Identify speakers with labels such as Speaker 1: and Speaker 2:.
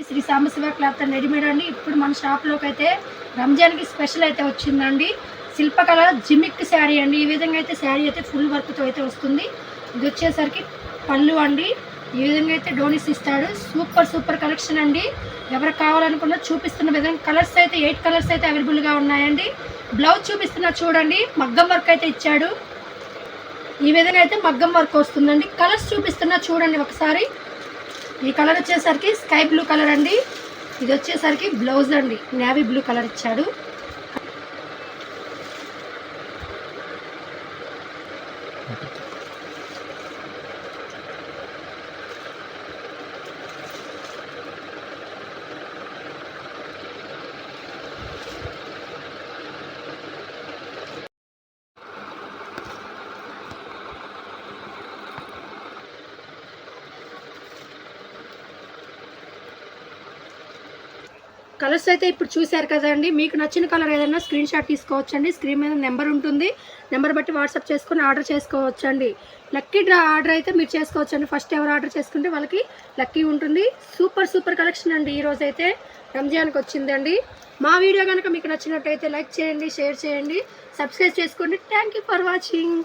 Speaker 1: Shri Sambasiva cloth and readymade అండి. ఇప్పుడు మన షాప్లోకి అయితే రంజాన్కి స్పెషల్ అయితే వచ్చిందండి. శిల్పకళ జిమిక్ శారీ అండి. ఈ విధంగా అయితే శారీ అయితే ఫుల్ వర్క్తో అయితే వస్తుంది. ఇది వచ్చేసరికి పళ్ళు అండి. ఈ విధంగా అయితే డోనీస్ ఇస్తాడు. సూపర్ కలెక్షన్ అండి. ఎవరికి కావాలనుకున్నా చూపిస్తున్న విధంగా కలర్స్ అయితే 8 కలర్స్ అయితే అవైలబుల్గా ఉన్నాయండి. బ్లౌజ్ చూపిస్తున్నా చూడండి, మగ్గం వర్క్ అయితే ఇచ్చాడు. ఈ విధంగా అయితే మగ్గం వర్క్ వస్తుందండి. కలర్స్ చూపిస్తున్నా చూడండి ఒకసారి. ఈ కలర్ వచ్చేసరికి స్కై బ్లూ కలర్ అండి. ఇది వచ్చేసరికి బ్లౌజ్ అండి, నేవీ బ్లూ కలర్ ఇచ్చాడు. కలర్స్ అయితే ఇప్పుడు చూశారు కదండి. మీకు నచ్చిన కలర్ ఏదైనా స్క్రీన్ షాట్ తీసుకోవచ్చండి. స్క్రీన్ మీద నెంబర్ ఉంటుంది. నెంబర్ బట్టి వాట్సాప్ చేసుకుని ఆర్డర్ చేసుకోవచ్చండి. లక్కీ డ్రా ఆర్డర్ అయితే మీరు చేసుకోవచ్చండి. ఫస్ట్ ఎవరు ఆర్డర్ చేసుకుంటే వాళ్ళకి లక్కీ ఉంటుంది. సూపర్ కలెక్షన్ అండి. ఈరోజు అయితే రంజాన్కి వచ్చిందండి. మా వీడియో కనుక మీకు నచ్చినట్టయితే లైక్ చేయండి, షేర్ చేయండి, సబ్స్క్రైబ్ చేసుకోండి. Thank you for watching.